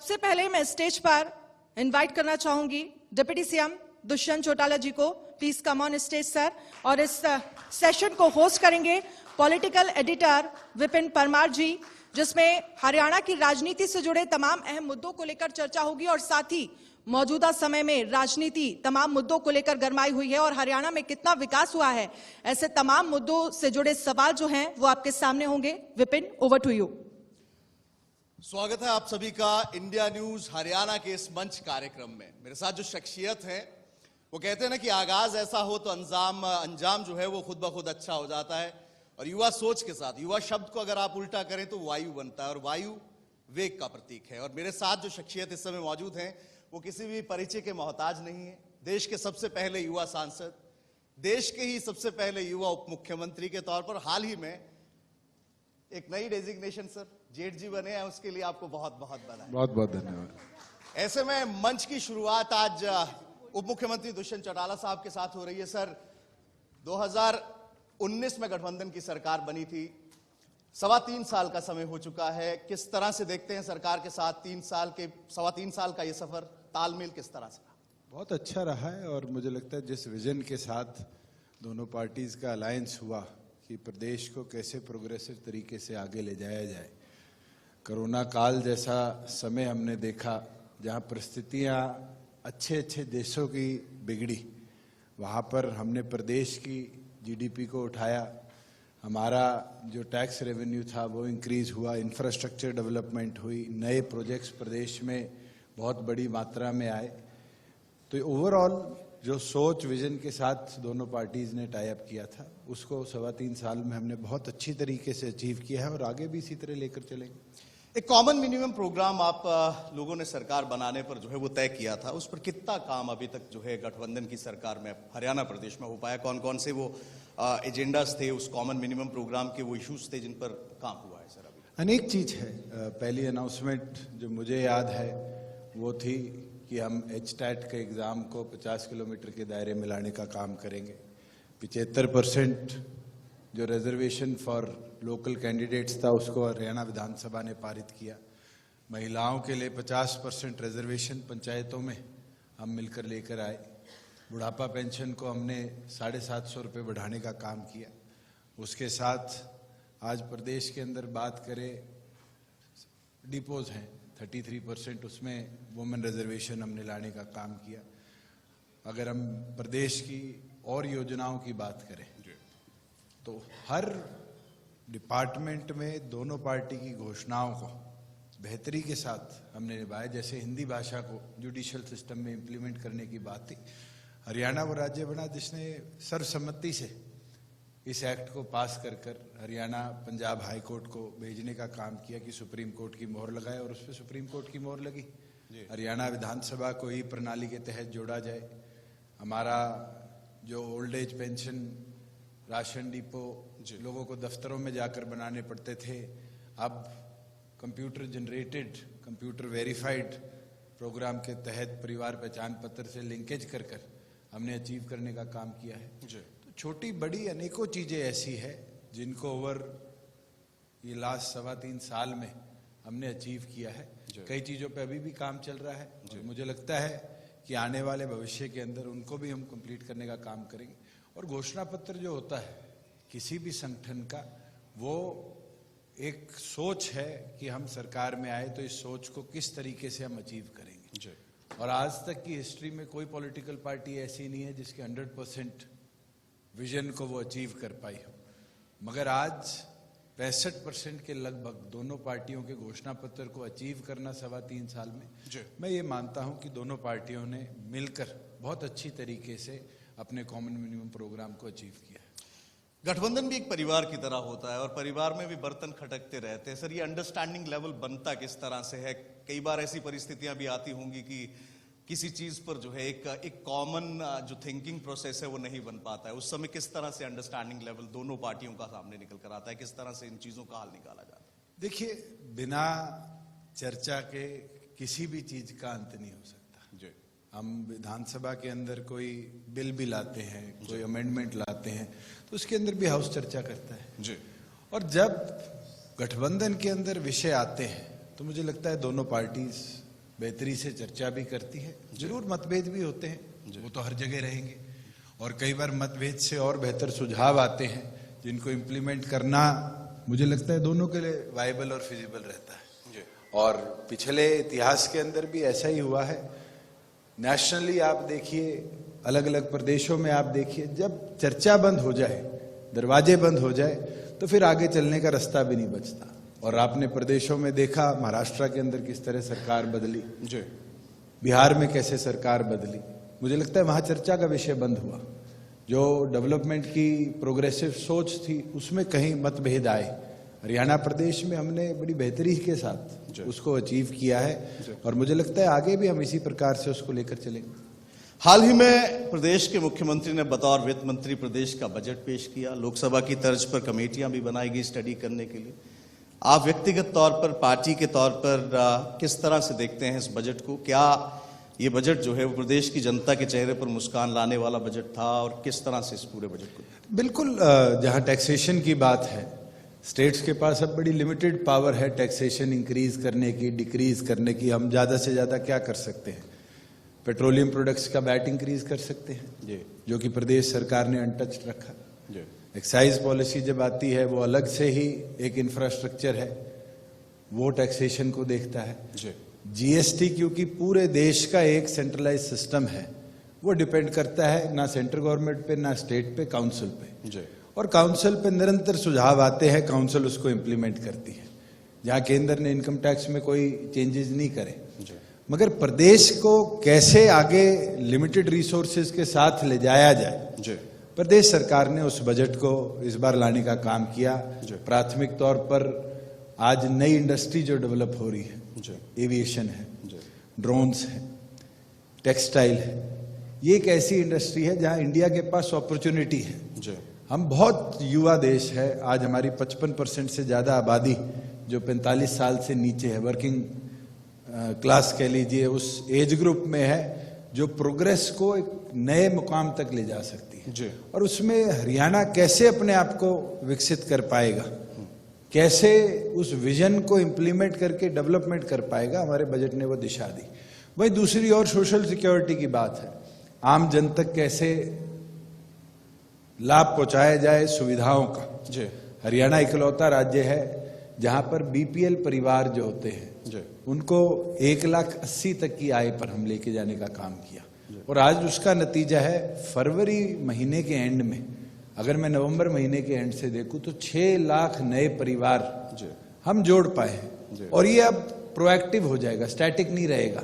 सबसे पहले मैं स्टेज पर इनवाइट करना चाहूंगी डिप्टी सीएम दुष्यंत चौटाला जी को। Please come on stage sir. और इस सेशन को होस्ट करेंगे पॉलिटिकल एडिटर विपिन परमार जी, जिसमें हरियाणा की राजनीति से जुड़े तमाम अहम मुद्दों को लेकर चर्चा होगी और साथ ही मौजूदा समय में राजनीति तमाम मुद्दों को लेकर गरमाई हुई है और हरियाणा में कितना विकास हुआ है, ऐसे तमाम मुद्दों से जुड़े सवाल जो हैं वो आपके सामने होंगे। Vipin, over to you. स्वागत है आप सभी का इंडिया न्यूज हरियाणा के इस मंच कार्यक्रम में। मेरे साथ जो शख्सियत है वो कहते हैं ना कि आगाज ऐसा हो तो अंजाम जो है वो खुद ब खुद अच्छा हो जाता है। और युवा सोच के साथ युवा शब्द को अगर आप उल्टा करें तो वायु बनता है और वायु वेग का प्रतीक है। और मेरे साथ जो शख्सियत इस समय मौजूद हैं वो किसी भी परिचय के मोहताज नहीं है। देश के सबसे पहले युवा सांसद, देश के ही सबसे पहले युवा उप मुख्यमंत्री के तौर पर हाल ही में एक नई डेजिग्नेशन सर जेठ जी बने हैं, उसके लिए आपको बहुत बहुत बधाई। बहुत बहुत धन्यवाद। ऐसे में मंच की शुरुआत आज उप मुख्यमंत्री दुष्यंत चौटाला साहब के साथ हो रही है। सर, 2019 में गठबंधन की सरकार बनी थी, 3.25 साल का समय हो चुका है। किस तरह से देखते हैं सरकार के साथ 3.25 साल का ये सफर, तालमेल किस तरह से? बहुत अच्छा रहा है और मुझे लगता है जिस विजन के साथ दोनों पार्टीज का अलायंस हुआ कि प्रदेश को कैसे प्रोग्रेसिव तरीके से आगे ले जाया जाए। कोरोना काल जैसा समय हमने देखा जहां परिस्थितियां अच्छे देशों की बिगड़ी, वहां पर हमने प्रदेश की जीडीपी को उठाया, हमारा जो टैक्स रेवेन्यू था वो इंक्रीज हुआ, इंफ्रास्ट्रक्चर डेवलपमेंट हुई, नए प्रोजेक्ट्स प्रदेश में बहुत बड़ी मात्रा में आए। तो ओवरऑल जो सोच विजन के साथ दोनों पार्टीज ने टाई अप किया था उसको 3.25 साल में हमने बहुत अच्छी तरीके से अचीव किया है और आगे भी इसी तरह लेकर चलेंगे। एक कॉमन मिनिमम प्रोग्राम आप लोगों ने सरकार बनाने पर जो है वो तय किया था, उस पर कितना काम अभी तक जो है गठबंधन की सरकार में हरियाणा प्रदेश में हो पाया? कौन कौन से वो एजेंडास थे उस कॉमन मिनिमम प्रोग्राम के, वो इश्यूज थे जिन पर काम हुआ है सर? अभी अनेक चीज है। पहली अनाउंसमेंट जो मुझे याद है वो थी कि हम HTAT के एग्ज़ाम को 50 किलोमीटर के दायरे में लाने का काम करेंगे। 75% जो रिजर्वेशन फॉर लोकल कैंडिडेट्स था उसको हरियाणा विधानसभा ने पारित किया। महिलाओं के लिए 50% रिजर्वेशन पंचायतों में हम मिलकर लेकर आए। बुढ़ापा पेंशन को हमने 750 रुपये बढ़ाने का काम किया। उसके साथ आज प्रदेश के अंदर बात करें, डिपोज हैं 33%, उसमें वुमेन रिजर्वेशन हमने लाने का काम किया। अगर हम प्रदेश की और योजनाओं की बात करें तो हर डिपार्टमेंट में दोनों पार्टी की घोषणाओं को बेहतरी के साथ हमने निभाया। जैसे हिंदी भाषा को जुडिशियल सिस्टम में इम्प्लीमेंट करने की बात थी, हरियाणा वो राज्य बना जिसने सर्वसम्मति से इस एक्ट को पास कर हरियाणा पंजाब हाई कोर्ट को भेजने का काम किया कि सुप्रीम कोर्ट की मोहर लगाए और उस पर सुप्रीम कोर्ट की मोहर लगी। हरियाणा विधानसभा को ई प्रणाली के तहत जोड़ा जाए। हमारा जो old age pension, ration depot लोगों को दफ्तरों में जाकर बनाने पड़ते थे, अब computer generated, computer verified programme के तहत परिवार पहचान पत्र से लिंकेज कर हमने अचीव करने का काम किया है। तो छोटी बड़ी अनेकों चीजें ऐसी है जिनको ओवर ये लास्ट 3.25 साल में हमने अचीव किया है। कई चीजों पे अभी भी काम चल रहा है और मुझे लगता है कि आने वाले भविष्य के अंदर उनको भी हम कंप्लीट करने का काम करेंगे। और घोषणा पत्र जो होता है किसी भी संगठन का, वो एक सोच है कि हम सरकार में आए तो इस सोच को किस तरीके से हम अचीव करेंगे। और आज तक की हिस्ट्री में कोई पॉलिटिकल पार्टी ऐसी नहीं है जिसके 100% विजन को वो अचीव कर पाई हो, मगर आज 65% के लगभग दोनों पार्टियों के घोषणा पत्र को अचीव करना 3.25 साल में, मैं ये मानता हूं कि दोनों पार्टियों ने मिलकर बहुत अच्छी तरीके से अपने कॉमन मिनिमम प्रोग्राम को अचीव किया है। गठबंधन भी एक परिवार की तरह होता है और परिवार में भी बर्तन खटकते रहते हैं। सर, ये अंडरस्टैंडिंग लेवल बनता किस तरह से है? कई बार ऐसी परिस्थितियां भी आती होंगी कि किसी चीज पर जो है एक कॉमन जो थिंकिंग प्रोसेस है वो नहीं बन पाता है। उस समय किस तरह से अंडरस्टैंडिंग लेवल दोनों पार्टियों का सामने निकल कर आता है? किस तरह से इन चीजों का हल निकाला जाता है? देखिए, बिना चर्चा के किसी भी चीज का अंत नहीं हो सकता। हम विधानसभा के अंदर कोई बिल भी लाते हैं, कोई अमेंडमेंट लाते हैं तो उसके अंदर भी हाउस चर्चा करता है और जब गठबंधन के अंदर विषय आते हैं तो मुझे लगता है दोनों पार्टीज बेहतरी से चर्चा भी करती है। जरूर मतभेद भी होते हैं, वो तो हर जगह रहेंगे, और कई बार मतभेद से और बेहतर सुझाव आते हैं जिनको इम्प्लीमेंट करना मुझे लगता है दोनों के लिए वायबल और फिजिबल रहता है। और पिछले इतिहास के अंदर भी ऐसा ही हुआ है। नेशनली आप देखिए, अलग अलग प्रदेशों में आप देखिए, जब चर्चा बंद हो जाए, दरवाजे बंद हो जाए, तो फिर आगे चलने का रास्ता भी नहीं बचता। और आपने प्रदेशों में देखा, महाराष्ट्र के अंदर किस तरह सरकार बदली, बिहार में कैसे सरकार बदली। मुझे लगता है वहां चर्चा का विषय बंद हुआ। जो डेवलपमेंट की प्रोग्रेसिव सोच थी उसमें कहीं मतभेद आए। हरियाणा प्रदेश में हमने बड़ी बेहतरी के साथ उसको अचीव किया है, और मुझे लगता है आगे भी हम इसी प्रकार से उसको लेकर चलेंगे। हाल ही में प्रदेश के मुख्यमंत्री ने बतौर वित्त मंत्री प्रदेश का बजट पेश किया। लोकसभा की तर्ज पर कमेटियां भी बनाई गई स्टडी करने के लिए। आप व्यक्तिगत तौर पर, पार्टी के तौर पर किस तरह से देखते हैं इस बजट को? क्या ये बजट जो है वो प्रदेश की जनता के चेहरे पर मुस्कान लाने वाला बजट था, और किस तरह से इस पूरे बजट को? बिल्कुल, जहां टैक्सेशन की बात है, स्टेट्स के पास अब बड़ी लिमिटेड पावर है टैक्सेशन इंक्रीज करने की, डिक्रीज करने की। हम ज्यादा से ज्यादा क्या कर सकते हैं? पेट्रोलियम प्रोडक्ट्स का वैट इंक्रीज कर सकते हैं, जो कि प्रदेश सरकार ने अनटच्ड रखा। एक्साइज पॉलिसी जब आती है, वो अलग से ही एक इंफ्रास्ट्रक्चर है, वो टैक्सेशन को देखता है। जीएसटी क्योंकि पूरे देश का एक सेंट्रलाइज सिस्टम है, वो डिपेंड करता है ना सेंट्रल गवर्नमेंट पे, ना स्टेट पे, काउंसिल पे। और काउंसिल पे निरंतर सुझाव आते हैं, काउंसिल उसको इम्प्लीमेंट करती है। जहां केंद्र ने इनकम टैक्स में कोई चेंजेस नहीं करे, मगर प्रदेश को कैसे आगे लिमिटेड रिसोर्सेज के साथ ले जाया जाए, प्रदेश सरकार ने उस बजट को इस बार लाने का काम किया। प्राथमिक तौर पर आज नई इंडस्ट्री जो डेवलप हो रही है, एविएशन है, ड्रोन्स है, टेक्सटाइल है, ये एक ऐसी इंडस्ट्री है जहां इंडिया के पास अपॉर्चुनिटी है। हम बहुत युवा देश है। आज हमारी 55% से ज्यादा आबादी जो 45 साल से नीचे है, वर्किंग क्लास कह लीजिए, उस एज ग्रुप में है जो प्रोग्रेस को एक नए मुकाम तक ले जा सकती है। और उसमें हरियाणा कैसे अपने आप को विकसित कर पाएगा, कैसे उस विजन को इंप्लीमेंट करके डेवलपमेंट कर पाएगा, हमारे बजट ने वो दिशा दी। वही दूसरी ओर सोशल सिक्योरिटी की बात है, आम जन तक कैसे लाभ पहुंचाया जाए सुविधाओं का। हरियाणा इकलौता राज्य है जहां पर बीपीएल परिवार जो होते हैं उनको 1,80,000 तक की आय पर हम लेके जाने का काम किया, और आज उसका नतीजा है फरवरी महीने के एंड में, अगर मैं नवंबर महीने के एंड से देखूं तो 6 लाख नए परिवार हम जोड़ पाए हैं। और ये अब प्रोएक्टिव हो जाएगा, स्टैटिक नहीं रहेगा।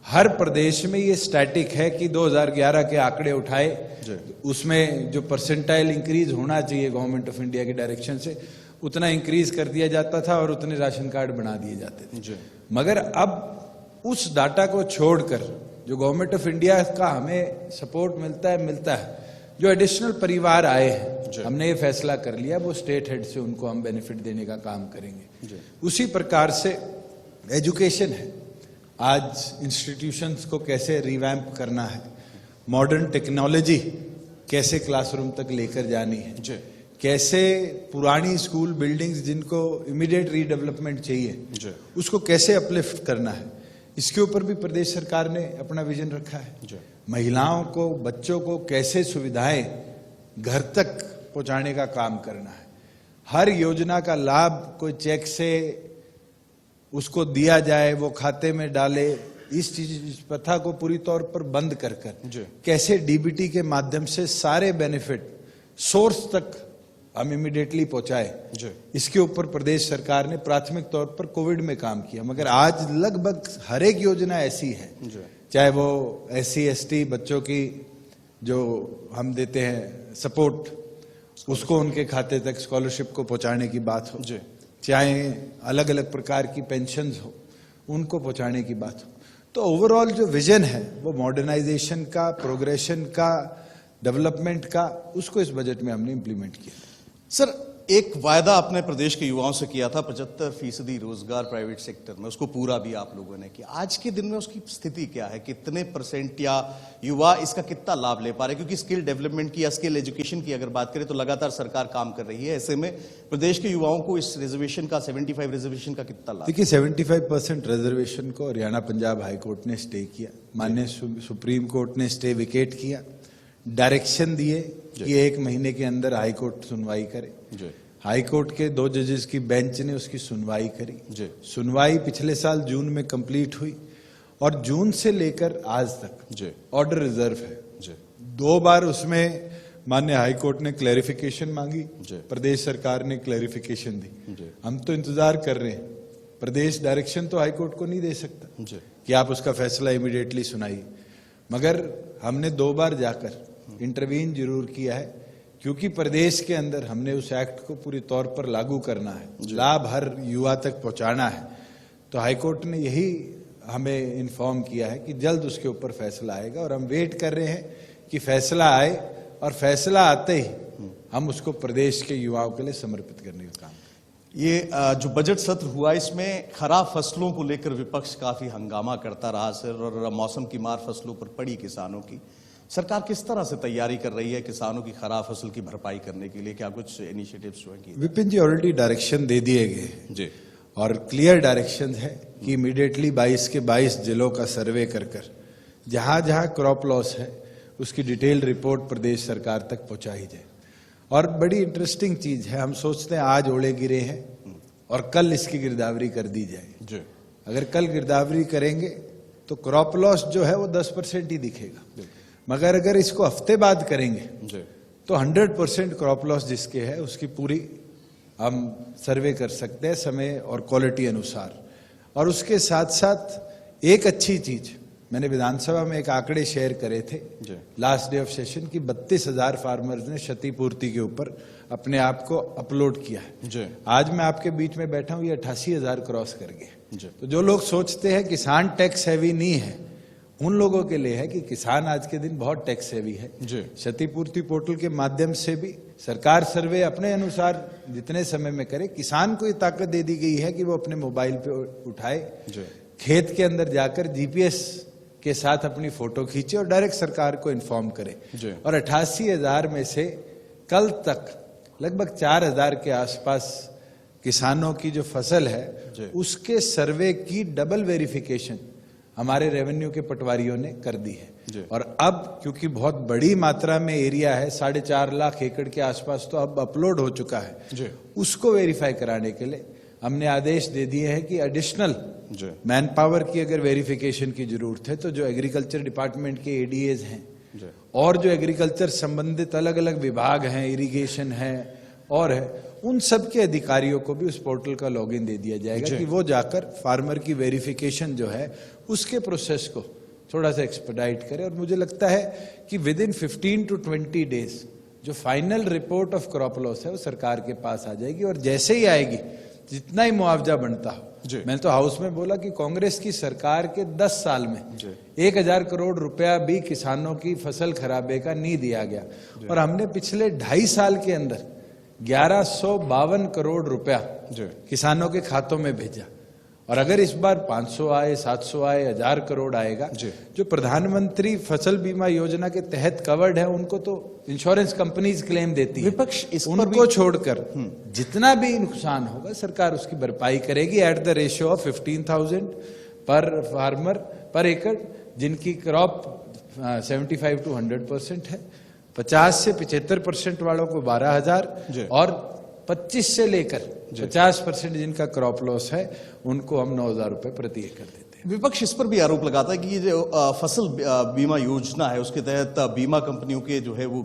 हर प्रदेश में ये स्टैटिक है कि 2011 के आंकड़े उठाए, उसमें जो परसेंटाइल इंक्रीज होना चाहिए गवर्नमेंट ऑफ इंडिया के डायरेक्शन से, उतना इंक्रीज कर दिया जाता था और उतने राशन कार्ड बना दिए जाते थे। मगर अब उस डाटा को छोड़कर जो गवर्नमेंट ऑफ इंडिया का हमें सपोर्ट मिलता है, जो एडिशनल परिवार आए हैं, हमने ये फैसला कर लिया वो स्टेट हेड से उनको हम बेनिफिट देने का काम करेंगे। उसी प्रकार से एजुकेशन है, आज इंस्टीट्यूशंस को कैसे रिवैम्प करना है, मॉडर्न टेक्नोलॉजी कैसे क्लासरूम तक लेकर जानी है, कैसे पुरानी स्कूल बिल्डिंग्स जिनको इमीडिएट रीडेवलपमेंट चाहिए उसको कैसे अपलिफ्ट करना है, इसके ऊपर भी प्रदेश सरकार ने अपना विजन रखा है। महिलाओं को, बच्चों को कैसे सुविधाएं घर तक पहुंचाने का काम करना है। हर योजना का लाभ कोई चेक से उसको दिया जाए, वो खाते में डाले, इस चीज प्रथा को पूरी तौर पर बंद कर कैसे डीबीटी के माध्यम से सारे बेनिफिट सोर्स तक हम इमीडिएटली पहुंचाए, इसके ऊपर प्रदेश सरकार ने प्राथमिक तौर पर कोविड में काम किया। मगर आज लगभग हर एक योजना ऐसी है, चाहे वो SC ST बच्चों की जो हम देते हैं सपोर्ट, उसको उनके खाते तक स्कॉलरशिप को पहुंचाने की बात हो, चाहे अलग अलग प्रकार की पेंशन्स हो, उनको पहुंचाने की बात हो। तो ओवरऑल जो विजन है वो मॉडर्नाइजेशन का, प्रोग्रेशन का, डेवलपमेंट का, उसको इस बजट में हमने इंप्लीमेंट किया। सर, एक वायदा आपने प्रदेश के युवाओं से किया था 75% रोजगार प्राइवेट सेक्टर में, उसको पूरा भी आप लोगों ने किया। आज के दिन में उसकी स्थिति क्या है? कितने परसेंट या युवा इसका कितना लाभ ले पा रहे? क्योंकि स्किल डेवलपमेंट की या स्किल एजुकेशन की अगर बात करें तो लगातार सरकार काम कर रही है। ऐसे में प्रदेश के युवाओं को इस रिजर्वेशन का 75 रिजर्वेशन का कितना लाभ? देखिए 75% रिजर्वेशन को हरियाणा पंजाब हाई कोर्ट ने स्टे किया, माननीय सुप्रीम कोर्ट ने स्टे विकेट किया, डायरेक्शन दिए कि 1 महीने के अंदर हाई कोर्ट सुनवाई करे। हाई कोर्ट के 2 जजेस की बेंच ने उसकी सुनवाई करी। सुनवाई पिछले साल जून में कंप्लीट हुई और जून से लेकर आज तक ऑर्डर रिजर्व है। 2 बार उसमें माननीय हाई कोर्ट ने क्लैरिफिकेशन मांगी, प्रदेश सरकार ने क्लैरिफिकेशन दी। हम तो इंतजार कर रहे हैं, प्रदेश डायरेक्शन तो हाई कोर्ट को नहीं दे सकता कि आप उसका फैसला इमीडिएटली सुनाइए, मगर हमने 2 बार जाकर इंटरवीन जरूर किया है, क्योंकि प्रदेश के अंदर हमने उस एक्ट को पूरी तौर पर लागू करना है, लाभ हर युवा तक पहुंचाना है। तो हाईकोर्ट ने यही हमें इन्फॉर्म किया है कि जल्द उसके ऊपर फैसला आएगा और हम वेट कर रहे हैं कि फैसला आए और फैसला आते ही हम उसको प्रदेश के युवाओं के लिए समर्पित करने का काम करें। ये जो बजट सत्र हुआ इसमें खराब फसलों को लेकर विपक्ष काफी हंगामा करता रहा सर, और मौसम की मार फसलों पर पड़ी किसानों की। सरकार किस तरह से तैयारी कर रही है किसानों की खराब फसल की भरपाई करने के लिए? क्या कुछ इनिशिएटिव्स हुए? विपिन जी ऑलरेडी डायरेक्शन दे दिए गए जी, और क्लियर डायरेक्शन है कि इमीडिएटली 22 के 22 जिलों का सर्वे कर जहां जहां क्रॉप लॉस है उसकी डिटेल्ड रिपोर्ट प्रदेश सरकार तक पहुंचाई जाए। और बड़ी इंटरेस्टिंग चीज है, हम सोचते हैं आज ओले गिरे हैं और कल इसकी गिरदावरी कर दी जाए। अगर कल गिरदावरी करेंगे तो क्रॉप लॉस जो है वो 10% ही दिखेगा, मगर अगर इसको हफ्ते बाद करेंगे तो 100% क्रॉप लॉस जिसके है उसकी पूरी हम सर्वे कर सकते हैं समय और क्वालिटी अनुसार। और उसके साथ साथ एक अच्छी चीज, मैंने विधानसभा में एक आंकड़े शेयर करे थे लास्ट डे ऑफ सेशन की, 32,000 फार्मर्स ने क्षतिपूर्ति के ऊपर अपने आप को अपलोड किया है। आज मैं आपके बीच में बैठा हूं, ये 88,000 क्रॉस कर गए। तो जो लोग सोचते हैं किसान टैक्स हैवी नहीं है, उन लोगों के लिए है कि किसान आज के दिन बहुत टैक्स हैवी है। क्षतिपूर्ति पोर्टल के माध्यम से भी सरकार सर्वे अपने अनुसार जितने समय में करे, किसान को ये ताकत दे दी गई है कि वो अपने मोबाइल पे उठाए, खेत के अंदर जाकर जीपीएस के साथ अपनी फोटो खींचे और डायरेक्ट सरकार को इन्फॉर्म करे। और 88,000 में से कल तक लगभग 4,000 के आसपास किसानों की जो फसल है उसके सर्वे की डबल वेरिफिकेशन हमारे रेवेन्यू के पटवारियों ने कर दी है। और अब क्योंकि बहुत बड़ी मात्रा में एरिया है, 4.5 लाख एकड़ के आसपास तो अब अपलोड हो चुका है, उसको वेरीफाई कराने के लिए हमने आदेश दे दिए हैं कि एडिशनल मैन पावर की अगर वेरिफिकेशन की जरूरत है तो जो एग्रीकल्चर डिपार्टमेंट के एडीएज हैं और जो एग्रीकल्चर संबंधित अलग अलग विभाग हैं, इरिगेशन है और है, उन सब के अधिकारियों को भी उस पोर्टल का लॉगिन दे दिया जाएगा कि वो जाकर फार्मर की वेरिफिकेशन जो है उसके प्रोसेस को थोड़ा सा एक्सपेडाइट करे। और मुझे लगता है कि विद इन 15 to 20 डेज जो final report of crop loss है वो सरकार के पास आ जाएगी। और जैसे ही आएगी, जितना ही मुआवजा बनता हो, मैंने तो हाउस में बोला कि कांग्रेस की सरकार के 10 साल में 1,000 करोड़ रुपया भी किसानों की फसल खराबे का नहीं दिया गया, और हमने पिछले 2.5 साल के अंदर 1152 करोड़ रुपया किसानों के खातों में भेजा। और अगर इस बार 500 आए, 700 आए, 1,000 करोड़ आएगा, जो प्रधानमंत्री फसल बीमा योजना के तहत कवर्ड है उनको तो इंश्योरेंस कंपनीज क्लेम देती है, विपक्ष इस उनको छोड़कर जितना भी नुकसान होगा सरकार उसकी भरपाई करेगी एट द रेशियो ऑफ 15,000 पर फार्मर पर एकड़, जिनकी क्रॉप 75 to 100% है, 50 से 75% वालों को 12,000 और 25 से लेकर 50% जिनका क्रॉप लॉस है उनको हम 9,000 रुपए प्रति एकड़ देते हैं। विपक्ष इस पर भी आरोप लगाता है कि ये जो फसल बीमा योजना है उसके तहत बीमा कंपनियों के जो है वो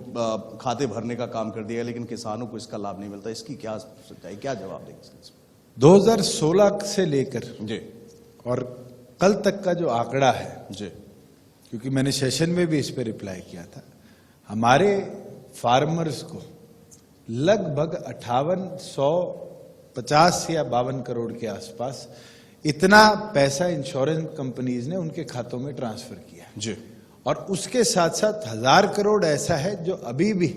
खाते भरने का काम कर दिया है, लेकिन किसानों को इसका लाभ नहीं मिलता। इसकी क्या सच्चाई, क्या जवाब देंगे? 2016 से लेकर और कल तक का जो आंकड़ा है, क्योंकि मैंने सेशन में भी इस पर रिप्लाई किया था, हमारे फार्मर्स को लगभग 5850 या 52 करोड़ के आसपास इतना पैसा इंश्योरेंस कंपनीज ने उनके खातों में ट्रांसफर किया। और उसके साथ साथ 1,000 करोड़ ऐसा है जो अभी भी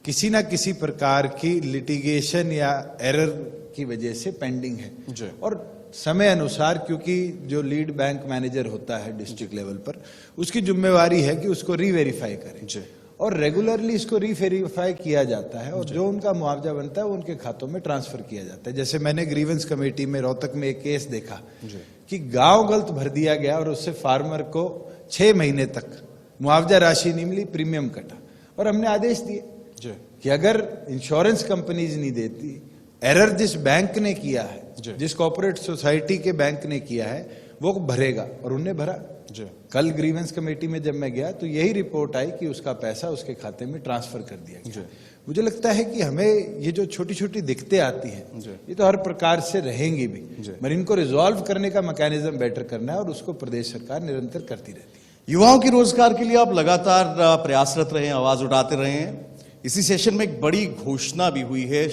किसी ना किसी प्रकार की लिटिगेशन या एरर की वजह से पेंडिंग है। जी। और समय अनुसार, क्योंकि जो लीड बैंक मैनेजर होता है डिस्ट्रिक्ट लेवल पर, उसकी जिम्मेवारी है कि उसको रीवेरीफाई करें। जी। और रेगुलरली इसको रीवेरीफाई किया जाता है और जो उनका मुआवजा बनता है वो उनके खातों में ट्रांसफर किया जाता है। जैसे मैंने ग्रीवेंस कमेटी में रोहतक में एक केस देखा कि गांव गलत भर दिया गया और उससे फार्मर को 6 महीने तक मुआवजा राशि नहीं मिली, प्रीमियम कटा, और हमने आदेश दिए कि अगर इंश्योरेंस कंपनीज नहीं देती, एरर जिस बैंक ने किया है, जिस कॉर्पोरेट सोसाइटी के बैंक ने किया है, वो भरेगा, और उन्हें भरा। कल ग्रीवेंस कमेटी में जब मैं गया तो यही रिपोर्ट आई कि उसका पैसा उसके खाते में ट्रांसफर कर दिया गया। मुझे लगता है कि हमें ये जो छोटी छोटी दिक्कतें आती हैं, ये तो हर प्रकार से रहेंगी भी, मगर इनको रिजॉल्व करने का मैकेनिज्म बेटर करना है और उसको प्रदेश सरकार निरंतर करती रहती है। युवाओं के रोजगार के लिए आप लगातार प्रयासरत रहे हैं, आवाज उठाते रहे हैं। इसी सेशन में एक बड़ी घोषणा भी हुई है,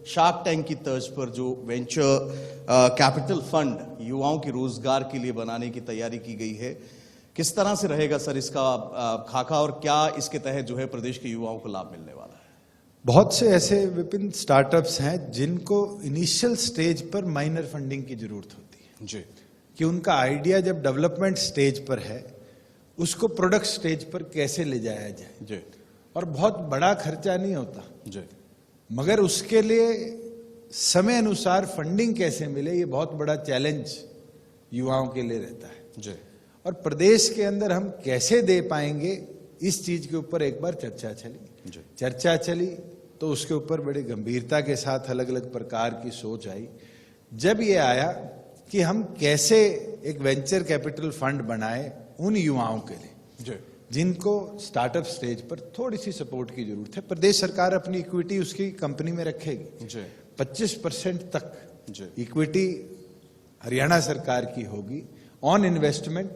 शार्क टैंक की तर्ज पर जो वेंचर कैपिटल फंड युवाओं के रोजगार के लिए बनाने की तैयारी की गई है। किस तरह से रहेगा सर इसका खाका, और क्या इसके तहत जो है प्रदेश के युवाओं को लाभ मिलने वाला है? बहुत से ऐसे विभिन्न स्टार्टअप्स हैं जिनको इनिशियल स्टेज पर माइनर फंडिंग की जरूरत होती है। जी। कि उनका आइडिया जब डेवलपमेंट स्टेज पर है, उसको प्रोडक्ट स्टेज पर कैसे ले जाया जाए। जी। और बहुत बड़ा खर्चा नहीं होता, जी। मगर उसके लिए समय अनुसार फंडिंग कैसे मिले, ये बहुत बड़ा चैलेंज युवाओं के लिए रहता है। जी। और प्रदेश के अंदर हम कैसे दे पाएंगे, इस चीज के ऊपर एक बार चर्चा चली। चर्चा चली तो उसके ऊपर बड़ी गंभीरता के साथ अलग अलग प्रकार की सोच आई। जब ये आया कि हम कैसे एक वेंचर कैपिटल फंड बनाए उन युवाओं के लिए जिनको स्टार्टअप स्टेज पर थोड़ी सी सपोर्ट की जरूरत है। प्रदेश सरकार अपनी इक्विटी उसकी कंपनी में रखेगी। 25% तक इक्विटी हरियाणा सरकार की होगी ऑन इन्वेस्टमेंट,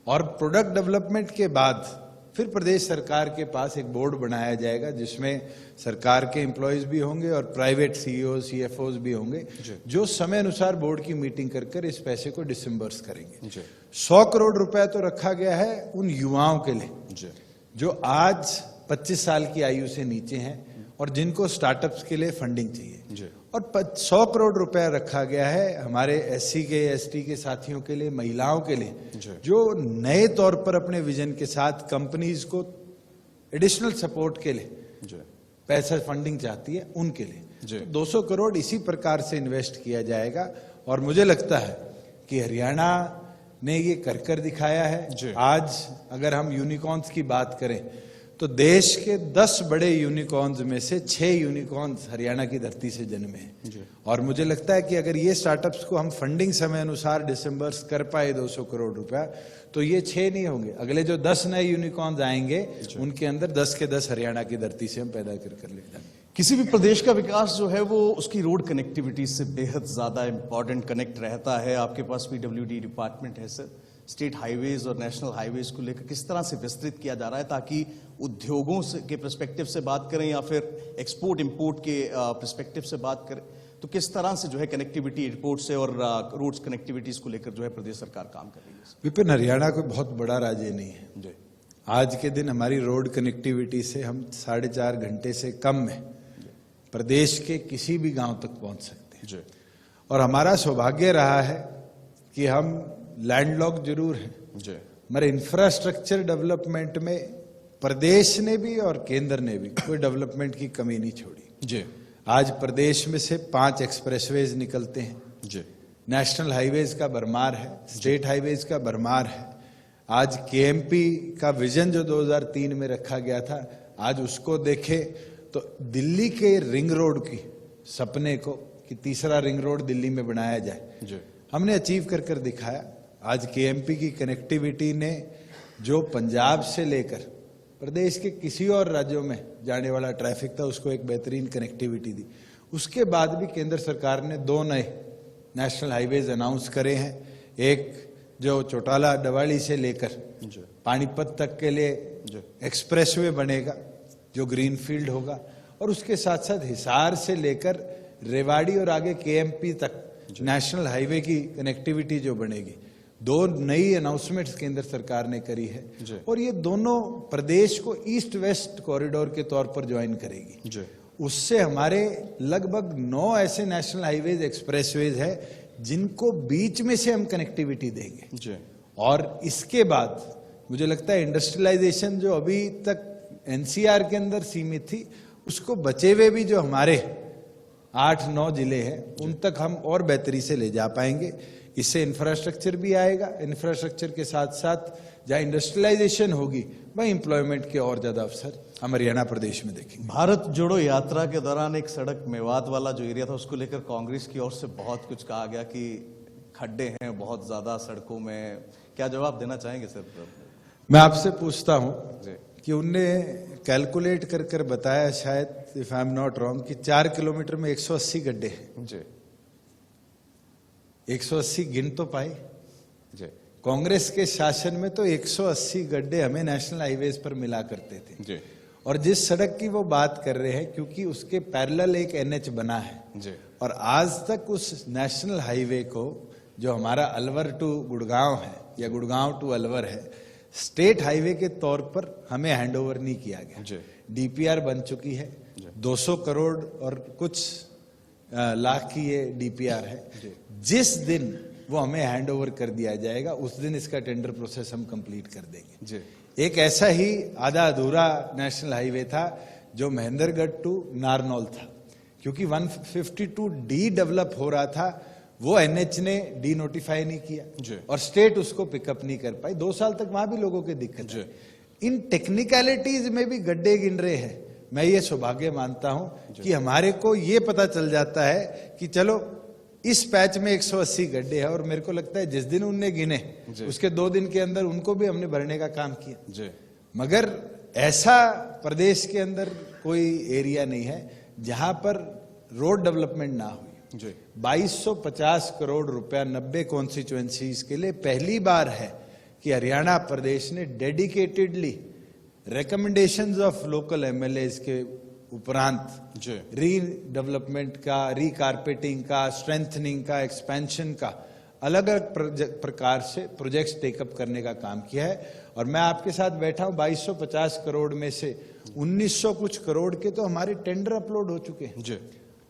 और प्रोडक्ट डेवलपमेंट के बाद फिर प्रदेश सरकार के पास एक बोर्ड बनाया जाएगा जिसमें सरकार के एम्प्लॉयज भी होंगे और प्राइवेट सीईओ सीएफओज भी होंगे, जो समय अनुसार बोर्ड की मीटिंग कर इस पैसे को डिसम्बर्स करेंगे। 100 करोड़ रुपया तो रखा गया है उन युवाओं के लिए जो आज 25 साल की आयु से नीचे हैं और जिनको स्टार्टअप्स के लिए फंडिंग चाहिए, और 100 करोड़ रुपया रखा गया है हमारे एससी के एसटी के साथियों के लिए, महिलाओं के लिए जो नए तौर पर अपने विजन के साथ कंपनीज को एडिशनल सपोर्ट के लिए पैसा फंडिंग चाहती है, उनके लिए तो 200 करोड़ इसी प्रकार से इन्वेस्ट किया जाएगा। और मुझे लगता है कि हरियाणा ने ये कर दिखाया है। आज अगर हम यूनिकॉर्न्स की बात करें तो देश के 10 बड़े यूनिकॉर्न्स में से 6 यूनिकॉर्न्स हरियाणा की धरती से जन्मे हैं। और मुझे लगता है कि अगर ये स्टार्टअप्स को हम फंडिंग समय अनुसार दिसंबर कर पाए 200 करोड़ रुपया, तो ये 6 नहीं होंगे, अगले जो 10 नए यूनिकॉर्न्स आएंगे उनके अंदर 10 के 10 हरियाणा की धरती से हम पैदा कर ले जाएंगे। किसी भी प्रदेश का विकास जो है वो उसकी रोड कनेक्टिविटी से बेहद ज्यादा इंपॉर्टेंट कनेक्ट रहता है। आपके पास पीडब्ल्यूडी डिपार्टमेंट है सर, स्टेट हाईवेज और नेशनल हाईवेज को लेकर किस तरह से विस्तृत किया जा रहा है ताकि उद्योगों के पर्सपेक्टिव से बात करें या फिर एक्सपोर्ट इंपोर्ट के पर्सपेक्टिव से बात करें, तो किस तरह से जो है कनेक्टिविटी एयरपोर्ट से और रोड्स कनेक्टिविटीज को लेकर जो है प्रदेश सरकार काम कर रही है? विपिन, हरियाणा कोई बहुत बड़ा राज्य नहीं है। आज के दिन हमारी रोड कनेक्टिविटी से हम 4.5 घंटे से कम में प्रदेश के किसी भी गांव तक पहुंच सकते हैं। और हमारा सौभाग्य रहा है कि हम लैंडलॉक जरूर हैं, मगर इंफ्रास्ट्रक्चर डेवलपमेंट में प्रदेश ने भी और केंद्र ने भी कोई डेवलपमेंट की कमी नहीं छोड़ी। आज प्रदेश में से 5 एक्सप्रेसवेज निकलते हैं, नेशनल हाईवेज का भरमार है, स्टेट हाईवेज का भरमार है। आज केएमपी का विजन जो 2003 में रखा गया था, आज उसको देखे तो दिल्ली के रिंग रोड की सपने को कि तीसरा रिंग रोड दिल्ली में बनाया जाए, हमने अचीव कर दिखाया। आज केएमपी की कनेक्टिविटी ने जो पंजाब से लेकर प्रदेश के किसी और राज्यों में जाने वाला ट्रैफिक था उसको एक बेहतरीन कनेक्टिविटी दी। उसके बाद भी केंद्र सरकार ने 2 नए नेशनल हाईवेज अनाउंस करे हैं। एक जो चौटाला डवाली से लेकर पानीपत तक के लिए एक्सप्रेसवे बनेगा जो ग्रीन फील्ड होगा, और उसके साथ साथ हिसार से लेकर रेवाड़ी और आगे केएमपी तक नेशनल हाईवे की कनेक्टिविटी जो बनेगी 2 नई अनाउंसमेंट्स केंद्र सरकार ने करी है जी। और ये दोनों प्रदेश को ईस्ट वेस्ट कॉरिडोर के तौर पर ज्वाइन करेगी। जी। उससे हमारे लगभग 9 ऐसे नेशनल हाईवेज एक्सप्रेसवेज है जिनको बीच में से हम कनेक्टिविटी देंगे जी। और इसके बाद मुझे लगता है इंडस्ट्रियलाइजेशन जो अभी तक एनसीआर के अंदर सीमित थी, उसको बचे हुए भी जो हमारे 8-9 जिले हैं उन तक हम और बेहतरी से ले जा पाएंगे। इससे इंफ्रास्ट्रक्चर भी आएगा, इंफ्रास्ट्रक्चर के साथ साथ जहाँ इंडस्ट्रियलाइजेशन होगी वहीं एम्प्लॉयमेंट के और ज्यादा अवसर हम हरियाणा प्रदेश में देखेंगे। भारत जोड़ो यात्रा के दौरान एक सड़क मेवात वाला जो एरिया था उसको लेकर कांग्रेस की ओर से बहुत कुछ कहा गया कि खड्डे हैं बहुत ज्यादा सड़कों में, क्या जवाब देना चाहेंगे सर? मैं आपसे पूछता हूं जी। कि उनने कैलकुलेट कर कर बताया, शायद if I am not wrong, कि 4 किलोमीटर में 180 गड्ढे हैं। जी। 180 गिन तो पाए? जी। कांग्रेस के शासन में तो 180 गड्ढे हमें नेशनल हाईवेज पर मिला करते थे। जी। और जिस सड़क की वो बात कर रहे हैं, क्योंकि उसके पैरेलल एक एनएच बना है जी। और आज तक उस नेशनल हाईवे को, जो हमारा अलवर टू गुड़गांव है या गुड़गांव टू अलवर है, स्टेट हाईवे के तौर पर हमें हैंडओवर नहीं किया गया। जी। डीपीआर बन चुकी है, 200 करोड़ और कुछ लाख की ये डीपीआर है। जिस दिन वो हमें हैंडओवर कर दिया जाएगा उस दिन इसका टेंडर प्रोसेस हम कंप्लीट कर देंगे। जी। एक ऐसा ही आधा अधूरा नेशनल हाईवे था जो महेंद्रगढ़ टू नारनौल था, क्योंकि 152D डेवलप हो रहा था, वो एनएच ने डी नोटिफाई नहीं किया जी। और स्टेट उसको पिकअप नहीं कर पाई। 2 साल तक वहां भी लोगों की दिक्कत है। इन टेक्निकलिटीज में भी गड्ढे गिन रहे हैं। मैं ये सौभाग्य मानता हूं कि हमारे को ये पता चल जाता है कि चलो इस पैच में 180 गड्ढे है, और मेरे को लगता है जिस दिन उनने गिने उसके 2 दिन के अंदर उनको भी हमने भरने का काम किया। जी। मगर ऐसा प्रदेश के अंदर कोई एरिया नहीं है जहां पर रोड डेवलपमेंट ना हुई। 2250 करोड़ रुपया 90 कॉन्स्टिट्यूएंसीज के लिए पहली बार है कि हरियाणा प्रदेश ने dedicatedly recommendations of local MLAs के उपरांत री डेवलपमेंट का, री कारपेटिंग का, स्ट्रेंथनिंग का, एक्सपेंशन का अलग अलग प्रकार से प्रोजेक्ट्स टेकअप करने का काम किया है। और मैं आपके साथ बैठा हूं, 2250 करोड़ में से 1900 कुछ करोड़ के तो हमारे टेंडर अपलोड हो चुके हैं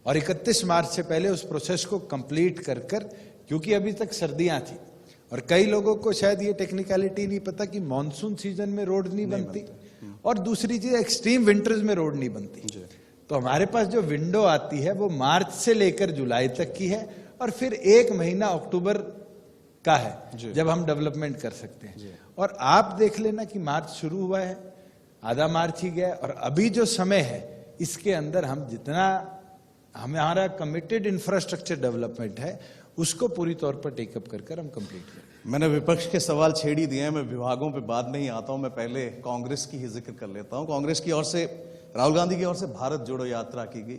और 31 मार्च से पहले उस प्रोसेस को कंप्लीट कर कर, क्योंकि अभी तक सर्दियां थी और कई लोगों को शायद ये टेक्निकलिटी नहीं पता कि मॉनसून सीजन में रोड नहीं बनती और दूसरी चीज एक्सट्रीम विंटर्स में रोड नहीं बनती। तो हमारे पास जो विंडो आती है वो मार्च से लेकर जुलाई तक की है और फिर 1 महीना अक्टूबर का है जब हम डेवलपमेंट कर सकते हैं। और आप देख लेना कि मार्च शुरू हुआ है, आधा मार्च ही गया और अभी जो समय है इसके अंदर हम जितना हमारा कमिटेड इंफ्रास्ट्रक्चर डेवलपमेंट है उसको पूरी तौर पर टेकअप कर हम कंप्लीट करें। मैंने विपक्ष के सवाल छेड़ ही दिए हैं, मैं विभागों पे बाद में ही आता हूं। मैं पहले कांग्रेस की ही जिक्र कर लेता हूं। कांग्रेस की ओर से, राहुल गांधी की ओर से भारत जोड़ो यात्रा की गई।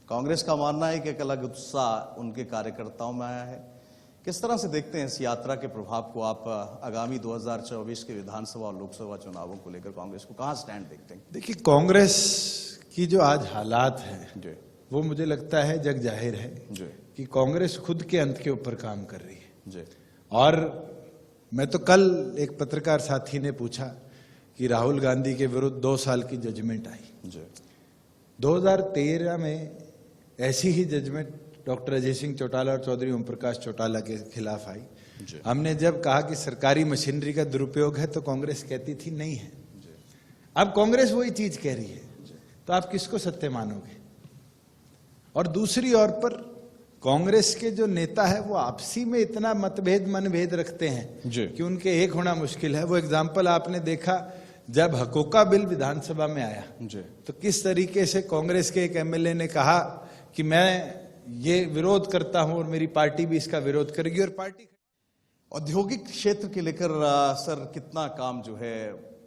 कांग्रेस का मानना है कि एक अलग उत्साह उनके कार्यकर्ताओं में आया है। किस तरह से देखते हैं इस यात्रा के प्रभाव को आप आगामी 2024 के विधानसभा और लोकसभा चुनावों को लेकर? कांग्रेस को कहां स्टैंड देखते हैं? देखिए, कांग्रेस की जो आज हालात है वो मुझे लगता है जग जाहिर है कि कांग्रेस खुद के अंत के ऊपर काम कर रही है। और मैं तो कल एक पत्रकार साथी ने पूछा कि राहुल गांधी के विरुद्ध 2 साल की जजमेंट आई। 2013 में ऐसी ही जजमेंट डॉक्टर अजय सिंह चौटाला और चौधरी ओम प्रकाश चौटाला के खिलाफ आई। हमने जब कहा कि सरकारी मशीनरी का दुरुपयोग है तो कांग्रेस कहती थी नहीं है। अब कांग्रेस वही चीज कह रही है, तो आप किसको सत्य मानोगे? और दूसरी ओर पर कांग्रेस के जो नेता है वो आपसी में इतना मतभेद मनभेद रखते हैं कि उनके एक होना मुश्किल है। वो एग्जाम्पल आपने देखा जब हकोका बिल विधानसभा में आया तो किस तरीके से कांग्रेस के एक एमएलए ने कहा कि मैं ये विरोध करता हूं और मेरी पार्टी भी इसका विरोध करेगी। और पार्टी औद्योगिक क्षेत्र के लेकर सर कितना काम जो है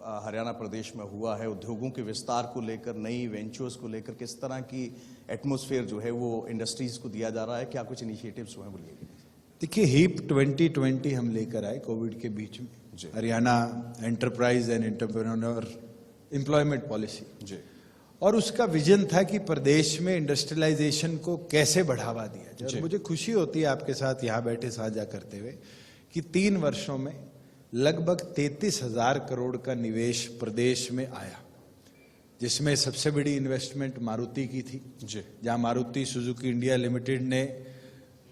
हरियाणा प्रदेश में हुआ है? उद्योगों के विस्तार को लेकर, नई वेंचर्स को लेकर किस तरह की एटमॉस्फेयर जो है वो इंडस्ट्रीज को दिया जा रहा है? क्या कुछ इनिशिएटिव्स हुए हैं बोलिए? देखिए, हीप 2020 हम लेकर आए कोविड के बीच में, Haryana enterprise and entrepreneur employment policy. और उसका विजन था कि प्रदेश में इंडस्ट्रियलाइजेशन को कैसे बढ़ावा दिया जाए। मुझे खुशी होती है आपके साथ यहाँ बैठे साझा करते हुए कि 3 वर्षों में लगभग 33,000 करोड़ का निवेश प्रदेश में आया, जिसमें सबसे बड़ी इन्वेस्टमेंट मारुति की थी, जहां मारुति सुजुकी इंडिया लिमिटेड ने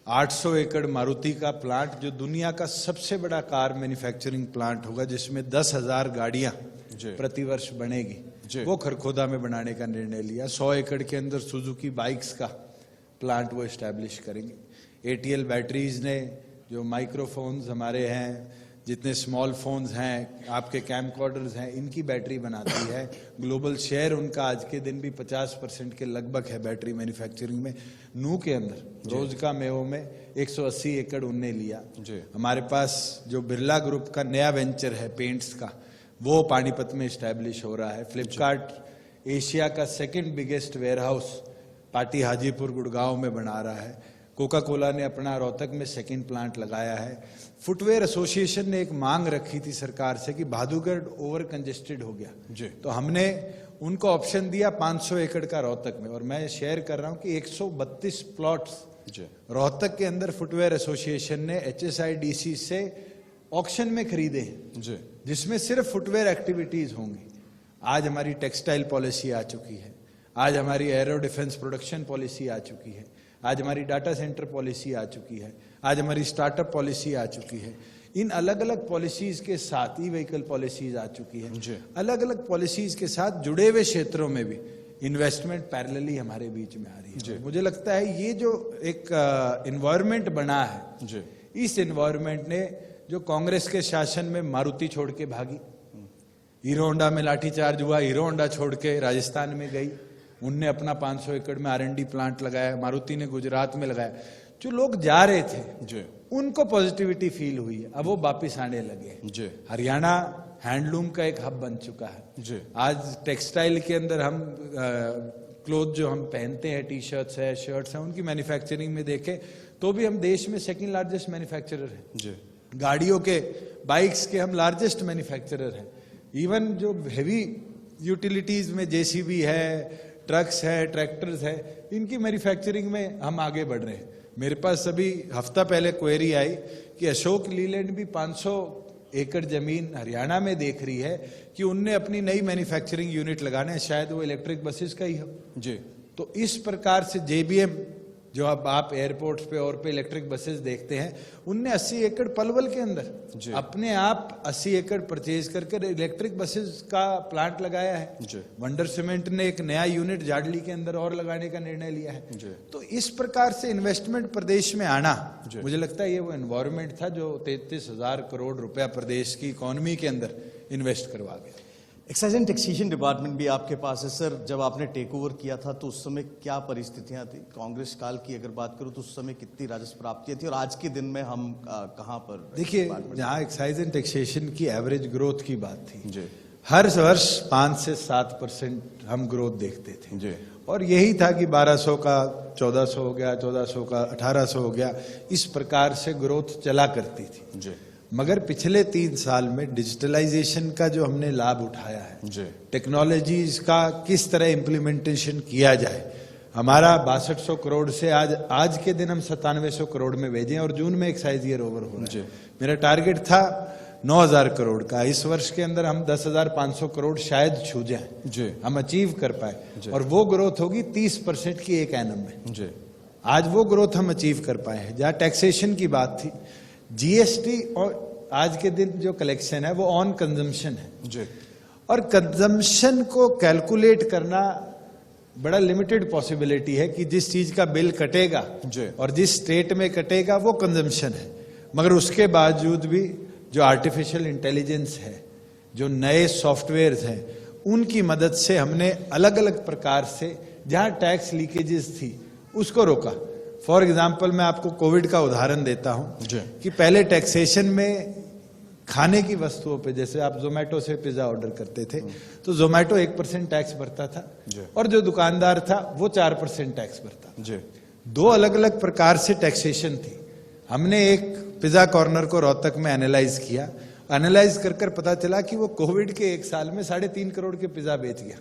800 एकड़ मारुति का प्लांट, जो दुनिया का सबसे बड़ा कार मैन्युफैक्चरिंग प्लांट होगा, जिसमें 10,000 गाड़ियां प्रतिवर्ष बनेगी, वो खरखोदा में बनाने का निर्णय लिया। 100 एकड़ के अंदर सुजुकी बाइक्स का प्लांट वो एस्टैब्लिश करेंगे। एटीएल बैटरीज ने जो माइक्रोफोन्स हमारे हैं, जितने स्मॉल फोन्स हैं, आपके कैमकॉर्डर्स हैं, इनकी बैटरी बनाती है। ग्लोबल शेयर उनका आज के दिन भी 50% के लगभग है बैटरी मैन्युफैक्चरिंग में। नू के अंदर रोज का मेवो में 180 एकड़ उनने लिया। हमारे पास जो बिरला ग्रुप का नया वेंचर है पेंट्स का, वो पानीपत में स्टैब्लिश हो रहा है। फ्लिपकार्ट एशिया का 2nd बिगेस्ट वेयरहाउस पाटी हाजीपुर गुड़गांव में बना रहा है। कोका कोला ने अपना रोहतक में 2nd प्लांट लगाया है। फुटवेयर एसोसिएशन ने एक मांग रखी थी सरकार से कि भादुगढ़ ओवर कंजेस्टेड हो गया, तो हमने उनको ऑप्शन दिया 500 एकड़ का रोहतक में, और मैं शेयर कर रहा हूं कि 132 प्लॉट्स रोहतक के अंदर फुटवेयर एसोसिएशन ने HSIDC से ऑक्शन में खरीदे हैं, जिसमें सिर्फ फुटवेयर एक्टिविटीज होंगी। आज हमारी टेक्सटाइल पॉलिसी आ चुकी है, आज हमारी एरो डिफेंस प्रोडक्शन पॉलिसी आ चुकी है, आज हमारी डाटा सेंटर पॉलिसी आ चुकी है, आज हमारी स्टार्टअप पॉलिसी आ चुकी है। इन अलग अलग पॉलिसीज के साथ ई व्हीकल पॉलिसीज आ चुकी है। अलग अलग पॉलिसीज के साथ जुड़े हुए क्षेत्रों में भी इन्वेस्टमेंट पैरेलली हमारे बीच में आ रही है। मुझे लगता है ये जो एक एनवायरनमेंट बना है, इस एनवायरनमेंट ने जो कांग्रेस के शासन में मारुति छोड़ के भागी, हीरो होंडा में लाठीचार्ज हुआ, हीरो होंडा छोड़ के राजस्थान में गई, उनने अपना 500 एकड़ में R&D प्लांट लगाया, मारुति ने गुजरात में लगाया। जो लोग जा रहे थे उनको पॉजिटिविटी फील हुई है, अब वो वापिस आने लगे। हरियाणा हैंडलूम का एक हब बन चुका है। आज टेक्सटाइल के अंदर हम क्लोथ जो हम पहनते हैं, टी शर्ट्स है, शर्ट्स हैं, उनकी मैन्युफैक्चरिंग में देखें तो भी हम देश में 2nd लार्जेस्ट मैन्युफैक्चरर हैं। गाड़ियों के, बाइक्स के हम लार्जेस्ट मैन्युफैक्चरर हैं। इवन जो हेवी यूटिलिटीज में JCB है, ट्रक्स है, ट्रैक्टर्स है, इनकी मैन्युफैक्चरिंग में हम आगे बढ़ रहे हैं। मेरे पास अभी हफ्ता पहले क्वेरी आई कि अशोक लीलैंड भी 500 एकड़ जमीन हरियाणा में देख रही है कि उनने अपनी नई मैन्युफैक्चरिंग यूनिट लगाना है, शायद वो इलेक्ट्रिक बसेस का ही हो। तो इस प्रकार से JBM, जो अब आप एयरपोर्ट्स पे और पे इलेक्ट्रिक बसेस देखते हैं, उनने 80 एकड़ पलवल के अंदर अपने आप 80 एकड़ परचेज करके इलेक्ट्रिक बसेस का प्लांट लगाया है। वंडर सीमेंट ने एक नया यूनिट जाडली के अंदर और लगाने का निर्णय लिया है। तो इस प्रकार से इन्वेस्टमेंट प्रदेश में आना, मुझे लगता है ये वो एनवायरमेंट था जो 33,000 करोड़ रुपया प्रदेश की इकोनॉमी के अंदर इन्वेस्ट करवा गया। एक्साइज एंड टैक्सेशन डिपार्टमेंट भी आपके पास है सर। जब आपने टेक ओवर किया था तो उस समय क्या परिस्थितियां थी? कांग्रेस काल की अगर बात करूं तो उस समय कितनी राजस्व प्राप्तियां थी और आज के दिन में हम कहां पर? देखिए, जहां एक्साइज एंड टैक्सेशन की एवरेज ग्रोथ की बात थी, हर वर्ष 5 से 7% हम ग्रोथ देखते थे, और यही था कि 1200 का 1400 हो गया, 1400 का 1800 हो गया, इस प्रकार से ग्रोथ चला करती थी। मगर पिछले 3 साल में डिजिटलाइजेशन का जो हमने लाभ उठाया है, टेक्नोलॉजीज का किस तरह इम्प्लीमेंटेशन किया जाए, हमारा 6200 करोड़ से आज के दिन हम 9700 करोड़ में भेजे, और जून में एक्साइज ईयर ओवर हो रहा है। मेरा टारगेट था 9000 करोड़ का, इस वर्ष के अंदर हम 10,500 करोड़ शायद छू जाए, हम अचीव कर पाए, और वो ग्रोथ होगी 30% की एक एनम में। आज वो ग्रोथ हम अचीव कर पाए हैं। जहां टैक्सेशन की बात थी, GST और आज के दिन जो कलेक्शन है वो ऑन कंजम्पशन है, और कंजम्पशन को कैलकुलेट करना बड़ा लिमिटेड पॉसिबिलिटी है कि जिस चीज का बिल कटेगा और जिस स्टेट में कटेगा वो कंजम्पशन है। मगर उसके बावजूद भी जो आर्टिफिशियल इंटेलिजेंस है, जो नए सॉफ्टवेयर्स हैं, उनकी मदद से हमने अलग अलग प्रकार से जहां टैक्स लीकेजेस थी उसको रोका। फॉर एग्जाम्पल मैं आपको कोविड का उदाहरण देता हूं कि पहले टैक्सेशन में खाने की वस्तुओं पे, जैसे आप जोमेटो से पिज्जा ऑर्डर करते थे तो जोमेटो 1% टैक्स भरता था, और जो दुकानदार था वो 4% टैक्स भरता। 2 अलग अलग प्रकार से टैक्सेशन थी। हमने एक पिज्जा कॉर्नर को रोहतक में एनालाइज किया, एनालाइज कर पता चला कि वो कोविड के 1 साल में 3.5 करोड़ के पिज्जा बेच गया,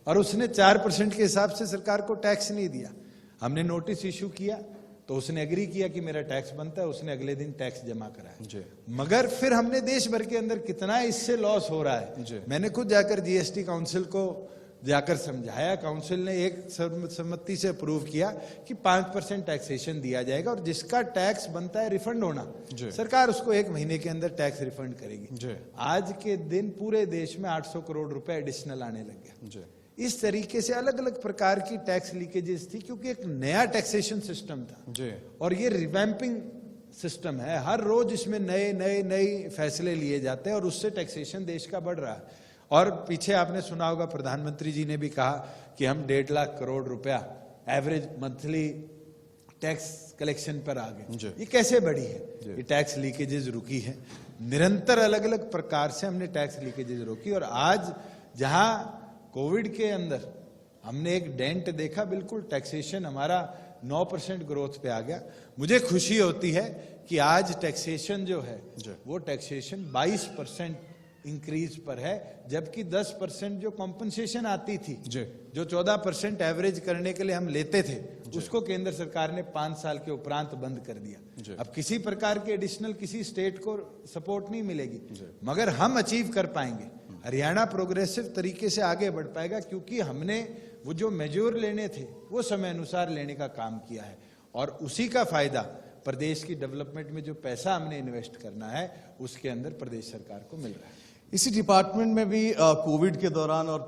और उसने 4% के हिसाब से सरकार को टैक्स नहीं दिया। हमने नोटिस इशू किया, तो उसने एग्री किया कि मेरा टैक्स बनता है, उसने अगले दिन टैक्स जमा कराया। जी। मगर फिर हमने देश भर के अंदर कितना इससे लॉस हो रहा जी। है, मैंने खुद जाकर जीएसटी काउंसिल को जाकर समझाया। काउंसिल ने एक सहमति से अप्रूव किया कि 5% टैक्सेशन दिया जाएगा और जिसका टैक्स बनता है रिफंड होना, सरकार उसको 1 महीने के अंदर टैक्स रिफंड करेगी। आज के दिन पूरे देश में 800 करोड़ रुपए एडिशनल आने लग गया। इस तरीके से अलग अलग प्रकार की टैक्स लीकेजेस थी, क्योंकि एक नया टैक्सेशन सिस्टम था और ये रिवैम्पिंग सिस्टम है। हर रोज इसमें नए नए नए फैसले लिए जाते हैं और उससे टैक्सेशन देश का बढ़ रहा है। और पीछे आपने सुना होगा, प्रधानमंत्री जी ने भी कहा कि हम 1.5 लाख करोड़ रुपया एवरेज मंथली टैक्स कलेक्शन पर आ गए। ये कैसे बढ़ी है? ये टैक्स लीकेजेस रुकी है। निरंतर अलग अलग प्रकार से हमने टैक्स लीकेजेस रोकी और आज जहां कोविड के अंदर हमने एक डेंट देखा, बिल्कुल टैक्सेशन हमारा 9% ग्रोथ पे आ गया। मुझे खुशी होती है कि आज टैक्सेशन जो है वो टैक्सेशन 22% इंक्रीज पर है, जबकि 10% जो कॉम्पनसेशन आती थी, जो 14% एवरेज करने के लिए हम लेते थे, उसको केंद्र सरकार ने 5 साल के उपरांत बंद कर दिया। अब किसी प्रकार के एडिशनल किसी स्टेट को सपोर्ट नहीं मिलेगी, मगर हम अचीव कर पाएंगे। हरियाणा प्रोग्रेसिव तरीके से आगे बढ़ पाएगा, क्योंकि हमने वो जो मेजर लेने थे वो समय अनुसार लेने का काम किया है और उसी का फायदा प्रदेश की डेवलपमेंट में जो पैसा हमने इन्वेस्ट करना है उसके अंदर प्रदेश सरकार को मिल रहा है। इसी डिपार्टमेंट में भी कोविड के दौरान और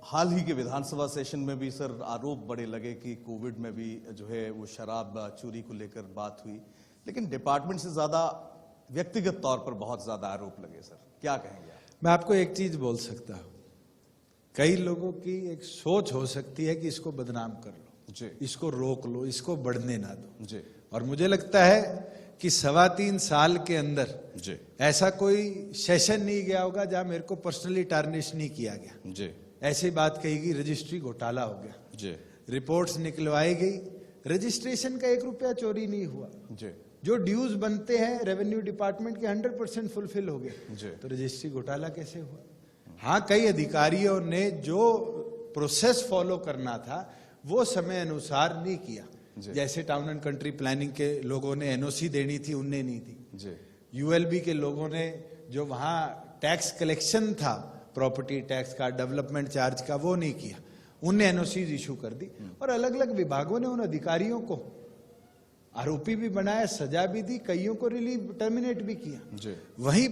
हाल ही के विधानसभा सेशन में भी सर आरोप बड़े लगे कि कोविड में भी जो है वो शराब चोरी को लेकर बात हुई, लेकिन डिपार्टमेंट से ज्यादा व्यक्तिगत तौर पर बहुत ज्यादा आरोप लगे। सर क्या कहेंगे आप? मैं आपको एक चीज बोल सकता हूं, कई लोगों की एक सोच हो सकती है कि इसको बदनाम कर लो, इसको रोक लो, इसको बढ़ने ना दो। और मुझे लगता है कि 3.25 साल के अंदर ऐसा कोई सेशन नहीं गया होगा जहां मेरे को पर्सनली टार्निश नहीं किया गया। ऐसी बात कही, रजिस्ट्री घोटाला हो गया, रिपोर्ट्स निकलवाई गई, रजिस्ट्रेशन का 1 रुपया चोरी नहीं हुआ, जो ड्यूज बनते हैं रेवेन्यू डिपार्टमेंट के 100% फुलफिल हो गए, तो रजिस्ट्री घोटाला कैसे हुआ? हाँ, कई अधिकारियों ने जो प्रोसेस फॉलो करना था वो समय अनुसार नहीं किया। जैसे टाउन एंड कंट्री प्लानिंग के लोगों ने एनओसी देनी थी, उनने नहीं दी। यूएलबी के लोगों ने जो वहां टैक्स कलेक्शन था, प्रॉपर्टी टैक्स का, डेवलपमेंट चार्ज का, वो नहीं किया, उनने एनओसीज इशू कर दी। और अलग अलग विभागों ने उन अधिकारियों को आरोपी भी बनाया, सजा भी दी, कईयों को रिलीव टर्मिनेट भी किया। वही